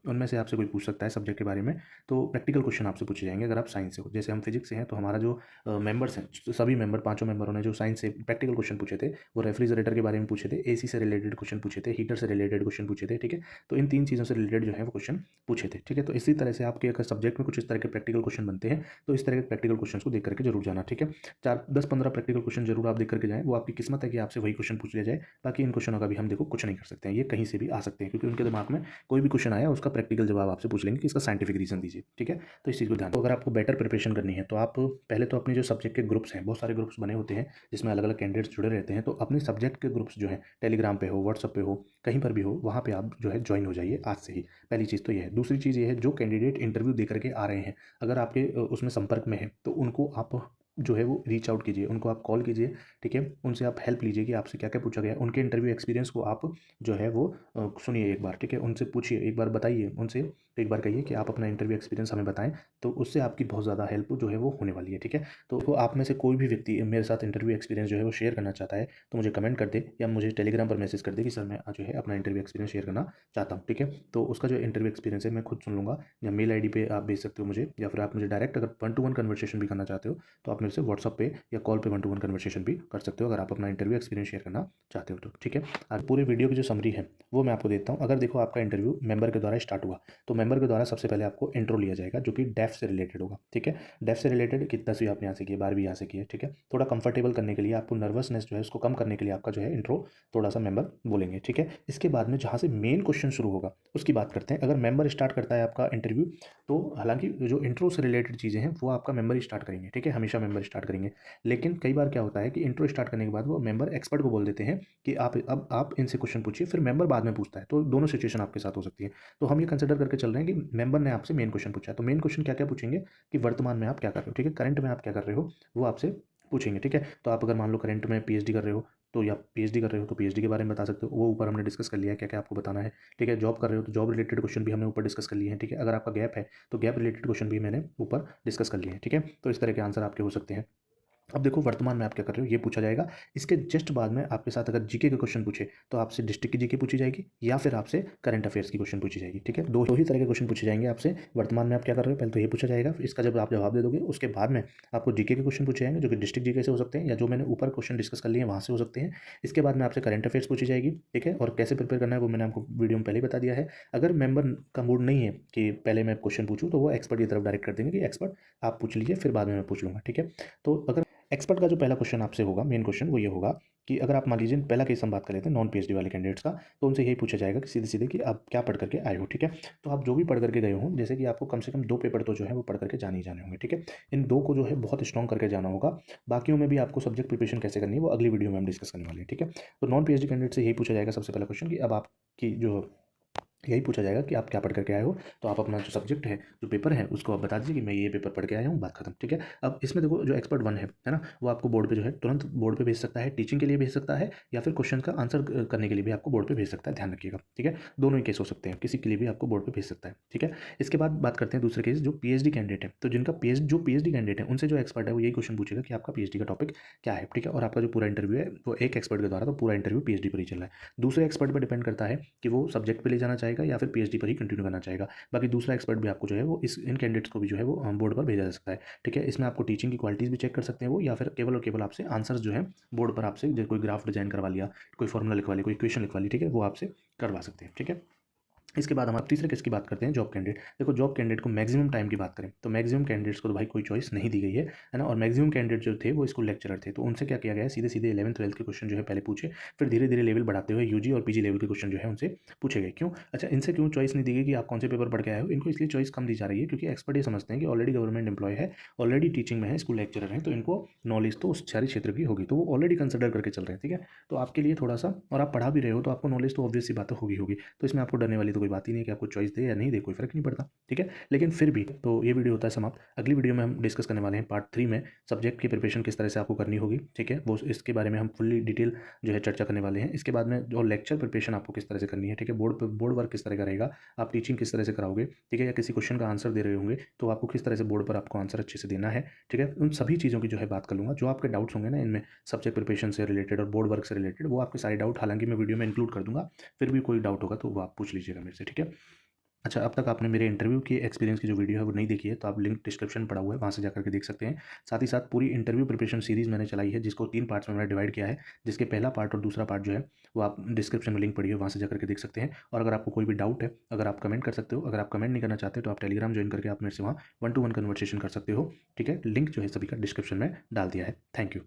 उनमें से आपसे कोई पूछ सकता है सब्जेक्ट के बारे में। तो प्रैक्टिकल क्वेश्चन आपसे पूछे जाएंगे अगर आप साइंस से हो। जैसे हम फिजिक्स से हैं तो हमारा जो मेंबर्स हैं, सभी मेंबर, पाँचों मेंबरों ने जो साइंस से प्रैक्टिकल क्वेश्चन पूछे थे वो रेफ्रिजरेटर के बारे में पूछे थे, एसी से रिलेटेड क्वेश्चन पूछे थे, हीटर से रिलेटेड क्वेश्चन पूछे थे, ठीक है। तो इन 3 चीज़ों से रिलेटेड जो है वो क्वेश्चन पूछे थे, ठीक है। तो इसी तरह से आपके अगर सब्जेक्ट में कुछ इस तरह के प्रैक्टिकल क्वेश्चन बनते हैं तो इस तरह के प्रैक्टिकल क्वेश्चन को देख करके जरूर जाना, ठीक है। 4, 10, 15 प्रैक्टिकल क्वेश्चन जरूर आप देख करके जाएं। वो आपकी किस्मत है कि आपसे वही क्वेश्चन पूछ लिया जाए। बाकी इन क्वेश्चनों का भी हम देखो कुछ नहीं कर सकते हैं, ये कहीं से भी आ सकते हैं, क्योंकि उनके दिमाग में कोई भी क्वेश्चन आया उसका प्रैक्टिकल जवाब आपसे पूछ लेंगे कि इसका साइंटिफिक रीजन दीजिए, ठीक है। तो इस चीज़ को ध्यान दो। अगर आपको बेटर प्रिपरेशन करनी है तो आप पहले तो अपने जो सब्जेक्ट के ग्रुप्स हैं, बहुत सारे ग्रुप्स बने होते हैं जिसमें अलग अलग कैंडिडेट्स जुड़े रहते हैं, तो अपने सब्जेक्ट के ग्रुप्स जो है टेलीग्राम पे हो, व्हाट्सअप पे हो, कहीं पर भी हो, वहाँ पे आप जो है ज्वाइन हो जाइए आज से ही। पहली चीज़ तो ये है। दूसरी चीज़ ये है, जो कैंडिडेट इंटरव्यू दे करके आ रहे हैं, अगर आपके उसमें संपर्क में है तो उनको आप जो है वो रीच आउट कीजिए, उनको आप कॉल कीजिए, ठीक है। उनसे आप हेल्प लीजिए कि आपसे क्या क्या पूछा गया है। उनके इंटरव्यू एक्सपीरियंस को आप जो है वो सुनिए एक बार, ठीक है। उनसे पूछिए, एक बार बताइए उनसे, तो एक बार कहिए कि आप अपना इंटरव्यू एक्सपीरियंस हमें बताएं, तो उससे आपकी बहुत ज़्यादा हेल्प जो है वो होने वाली है, ठीक है। तो आप में से कोई भी व्यक्ति मेरे साथ इंटरव्यू एक्सपीरियंस जो है वो शेयर करना चाहता है तो मुझे कमेंट कर दे या मुझे टेलीग्राम पर मैसेज कर दे कि सर मैं जो है अपना इंटरव्यू एक्सपीरियंस शेयर करना चाहता हूँ, ठीक है। तो उसका जो इंटरव्यू एक्सपीरियंस है मैं खुद सुन लूँगा, या मेल आईडी पे आप भेज सकते हो मुझे, या फिर आप मुझे डायरेक्ट अगर 1-to-1 कन्वर्सेशन भी करना चाहते हो तो आप मेरे से व्हाट्सअप पे या कॉल पे 1-to-1 कन्वर्सेशन भी कर सकते हो, अगर आप अपना इंटरव्यू एक्सपीरियंस शेयर करना चाहते हो तो, ठीक है। आज पूरे वीडियो की जो समरी है वो मैं आपको देता हूँ। अगर देखो आपका इंटरव्यू मेंबर के द्वारा स्टार्ट हुआ तो मेंबर के द्वारा सबसे पहले आपको इंट्रो लिया जाएगा जो कि डेफ से रिलेटेड होगा, ठीक है। डेफ से रिलेटेड कितना सी आपने यहाँ से किया, 12वीं यहाँ से की है, ठीक है। थोड़ा कंफर्टेबल करने के लिए, आपको नर्वसनेस जो है उसको कम करने के लिए आपका जो है इंट्रो थोड़ा सा मेंबर बोलेंगे, ठीक है। इसके बाद में जहाँ से मेन क्वेश्चन शुरू होगा उसकी बात करते हैं। अगर मेंबर स्टार्ट करता है आपका इंटरव्यू तो हालांकि जो इंट्रो से रिलेटेड चीज़ें हैं वो आपका मेंबर ही स्टार्ट करेंगे, ठीक है, हमेशा मेंबर स्टार्ट करेंगे। लेकिन कई बार क्या होता है कि इंट्रो स्टार्ट करने के बाद वो मेंबर एक्सपर्ट को बोल देते हैं कि आप इनसे क्वेश्चन पूछिए, फिर मेंबर बाद में पूछता है, तो दोनों सिचुएशन आपके साथ हो सकती है। तो हम ये कंसिडर करके चल रहे हैं कि मेंबर ने आपसे मेन क्वेश्चन पूछा है, तो मेन क्वेश्चन क्या क्या पूछेंगे कि वर्तमान में आप क्या कर रहे हो, ठीक है, करंट में आप क्या कर रहे हो वो आपसे पूछेंगे, ठीक है। तो आप अगर मान लो करंट में पीएचडी कर रहे हो तो, या पीएचडी कर रहे हो तो पीएचडी के बारे में बता सकते हो, वो ऊपर हमने डिस्कस कर लिया है क्या क्या आपको बताना है, ठीक है। जॉब कर रहे हो तो जॉब रिलेटेड क्वेश्चन भी हमने ऊपर डिस्कस कर लिए हैं, ठीक है। अगर आपका गैप है तो गैप रिलेटेड क्वेश्चन भी मैंने ऊपर डिस्कस कर लिए हैं, ठीक है। तो इस तरह के आंसर आपके हो सकते हैं। अब देखो वर्तमान में आप क्या कर रहे हो ये पूछा जाएगा। इसके जस्ट बाद में आपके साथ अगर जीके का क्वेश्चन पूछे तो आपसे डिस्ट्रिक्ट की जीके पूछी जाएगी या फिर आपसे करंट अफेयर्स की क्वेश्चन पूछी जाएगी, ठीक है। दो ही तरह के क्वेश्चन पूछे जाएंगे आपसे। वर्तमान में आप क्या कर रहे हो पहले तो ये पूछा जाएगा, फिर इसका जब आप जवाब दे दोगे उसके बाद में आपको जीके के क्वेश्चन पूछे जाएंगे जो कि डिस्ट्रिक्ट जीके से हो सकते हैं, या जो मैंने ऊपर क्वेश्चन डिस्कस कर लिए हैं वहाँ से हो सकते हैं। इसके बाद में आपसे करंट अफेयर्स पूछी जाएगी, ठीक है। और कैसे प्रिपेयर करना है वो मैंने आपको वीडियो में पहले ही बता दिया है। अगर मेंबर का मूड नहीं है कि पहले मैं क्वेश्चन पूछूँ तो वो एक्सपर्ट की तरफ डायरेक्ट कर देंगे कि एक्सपर्ट आप पूछ लीजिए, फिर बाद में मैं पूछ लूँगा, ठीक है। तो अगर एक्सपर्ट का जो पहला क्वेश्चन आपसे होगा, मेन क्वेश्चन वो ये होगा कि अगर आप मान लीजिए पहला केस हम बात कर लेते हैं नॉन पीएचडी वाले कैंडिडेट्स का, तो उनसे यही पूछा जाएगा कि सीधे सीधे कि आप क्या पढ़ करके आए हो, ठीक है। तो आप जो भी पढ़ करके गए हो, जैसे कि आपको कम से कम 2 पेपर तो जो है वो पढ़ करके जाने ही जाने होंगे, ठीक है। इन 2 को जो है बहुत स्ट्रॉन्ग करके जाना होगा। बाकियों में भी आपको सब्जेक्ट प्रिपरेशन कैसे करनी है वो अगली वीडियो में हम डिस्कस करने वाले हैं, ठीक है। तो नॉन पीएचडी कैंडिडेट से यही पूछा जाएगा सबसे पहला क्वेश्चन कि अब आपकी जो यही पूछा जाएगा कि आप क्या पढ़ करके आए हो, तो आप अपना जो सब्जेक्ट है, जो पेपर है, उसको आप बता दीजिए कि मैं ये पेपर पढ़ के आया हूँ, बात खत्म, ठीक है। अब इसमें देखो जो एक्सपर्ट वन है ना, वो आपको बोर्ड पे जो है तुरंत बोर्ड पे भेज सकता है, टीचिंग के लिए भेज सकता है, या फिर क्वेश्चन का आंसर करने के लिए भी आपको बोर्ड पे भेज सकता है, ध्यान रखिएगा, ठीक है। दोनों ही केस हो सकते हैं, किसी के लिए भी आपको बोर्ड पे भेज सकता है, ठीक है। इसके बाद बात करते हैं दूसरे केस, जो पीएचडी कैंडिडेट है, तो जिनका पीएचडी कैंडिडेट है उनसे जो एक्सपर्ट है वो यही क्वेश्चन पूछेगा कि आपका पीएचडी का टॉपिक क्या है, ठीक है। और आपका जो पूरा इंटरव्यू है वो एक एक्सपर्ट के द्वारा, तो पूरा इंटरव्यू पीएचडी पर ही चल रहा है। दूसरे एक्सपर्ट पर डिपेंड करता है कि वो सब्जेक्ट पे ले जाना चाहेगा या फिर पीएचडी पर ही कंटिन्यू करना चाहेगा। बाकी दूसरा एक्सपर्ट भी आपको जो है वो इन कैंडिडेट्स को भी जो है वो बोर्ड पर भेजा जा सकता है, ठीक है। इसमें आपको टीचिंग की क्वालिटीज़ भी चेक कर सकते हैं वो, या फिर केवल और केवल आपसे आंसर्स जो है बोर्ड पर आपसे जो कोई ग्राफ डिजाइन करवा लिया, कोई फॉर्मूला लिखवा लिया, कोई इक्वेशन लिखवा ली, ठीक है, वो आपसे करवा सकते हैं, ठीक है। इसके बाद हम आप तीसरे केस की बात करते हैं, जॉब कैंडिडेट। देखो जॉब कैंडिडेट को मैक्सिमम टाइम की बात करें तो मैक्सिमम कैंडिडेट्स को तो भाई कोई चॉइस नहीं दी गई है ना। और मैक्सिमम कैंडिडेट जो थे वो स्कूल लेक्चरर थे, तो उनसे क्या किया गया है, सीधे सीधे 11th-12th के क्वेश्चन जो है पहले पूछे, फिर धीरे धीरे लेवल बढ़ाते हुए यूजी और पीजी लेवल के क्वेश्चन जो है उनसे पूछे गए। क्यों? अच्छा, इनसे क्यों चॉइस नहीं दी गई कि आप कौन से पेपर पढ़ के आए हो? इनको इसलिए चॉइस कम दी जा रही है क्योंकि एक्सपर्ट ये समझते हैं कि ऑलरेडी गवर्नमेंट एम्प्लॉय है, ऑलरेडी टीचिंग में है, स्कूल लेक्चरर है, तो इनको नॉलेज तो उस सारे क्षेत्र की होगी, तो वो ऑलरेडी कंसिडर करके चल रहे हैं, ठीक है। तो आपके लिए थोड़ा सा, और आप पढ़ा भी रहे हो तो आपको नॉलेज तो ऑब्वियस सी बात होगी, तो इसमें आपको डरने वाली तो कोई बात ही नहीं है कि आपको चॉइस दे या नहीं दे, कोई फर्क नहीं पड़ता, ठीक है। लेकिन फिर भी तो ये वीडियो होता है समाप्त। अगली वीडियो में हम डिस्कस करने वाले हैं पार्ट 3 में सब्जेक्ट की प्रिपरेशन किस तरह से आपको करनी होगी, ठीक है। वो इसके बारे में हम फुल्ली डिटेल जो है चर्चा करने वाले हैं। इसके बाद में जो लेक्चर प्रिपरेशन आपको किस तरह से करनी है, ठीक है, बोर्ड वर्क किस तरह का रहेगा, आप टीचिंग किस तरह से कराओगे, ठीक है, या किसी क्वेश्चन का आंसर दे रहे होंगे तो आपको किस तरह से बोर्ड पर आपको आंसर अच्छे से देना है, ठीक है। उन सभी चीज़ों की जो है बात कर लूँगा। जो आपके डाउट्स होंगे ना इनमें, सब्जेक्ट प्रिपरेशन से रिलेटेड और बोर्ड वर्क से रिलेटेड, वो आपके सारे डाउट हालांकि मैं वीडियो में इंक्लूड कर दूंगा, फिर भी कोई डाउट होगा तो वो आप पूछ लीजिएगा मेरे से, ठीक है। अच्छा, अब तक आपने मेरे इंटरव्यू की एक्सपीरियंस की जो वीडियो है वो नहीं देखी है तो आप लिंक डिस्क्रिप्शन में पड़ा हुआ है, वहाँ से जाकर के देख सकते हैं। साथ ही साथ पूरी इंटरव्यू प्रिपरेशन सीरीज़ मैंने चलाई है, जिसको 3 पार्ट्स में मैंने डिवाइड किया है, जिसके पहला पार्ट और दूसरा पार्ट जो है वो आप डिस्क्रिप्शन में लिंक पड़ी है, वहाँ से जाकर के देख सकते हैं। और अगर आपको कोई भी डाउट है, अगर आप कमेंट कर सकते हो, अगर आप कमेंट नहीं करना चाहते तो आप टेलीग्राम ज्वाइन करके आप मेरे से वहाँ 1-to-1 कन्वर्सेशन कर सकते हो, ठीक है। लिंक जो है सभी का डिस्क्रिप्शन में डाल दिया है। Thank you.